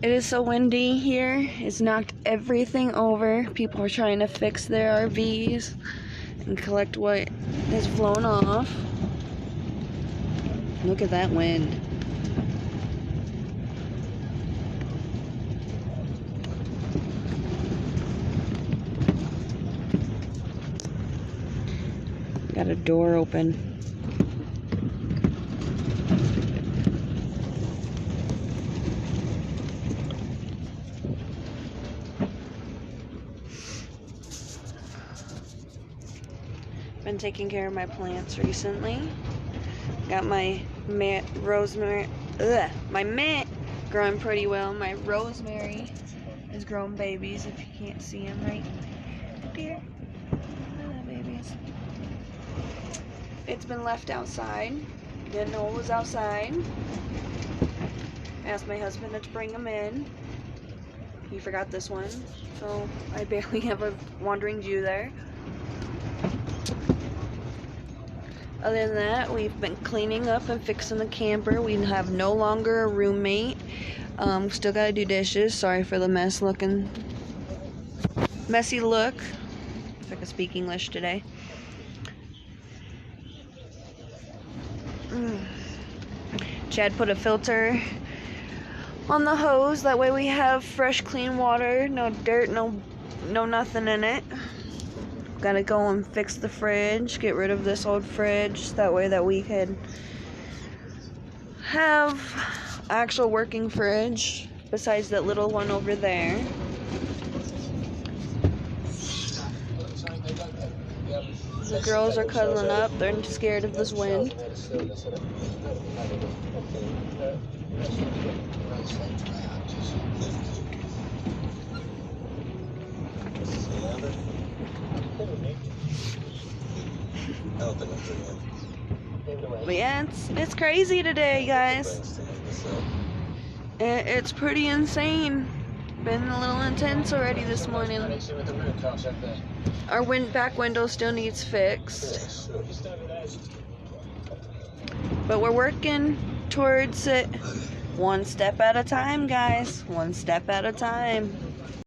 It is so windy here. It's knocked everything over. People are trying to fix their RVs and collect what has flown off. Look at that wind. Got a door open. Been taking care of my plants recently. Got my rosemary, my mint growing pretty well. My rosemary is growing babies, if you can't see them right there. Hello, babies. It's been left outside. Didn't know it was outside. Asked my husband to bring them in. He forgot this one, so I barely have a wandering Jew there. Other than that, we've been cleaning up and fixing the camper. We have no longer a roommate. Still gotta do dishes. Sorry for the messy look. If I could speak English today. Chad put a filter on the hose. That way we have fresh, clean water. No dirt, no nothing in it. Gotta go and fix the fridge, get rid of this old fridge, that way that we could have actual working fridge besides that little one over there. The girls are cuddling up, they're scared of this wind. But yeah, it's crazy today, guys. It's pretty insane. Been a little intense already this morning. Our back window still needs fixed, but we're working towards it one step at a time, guys. One step at a time.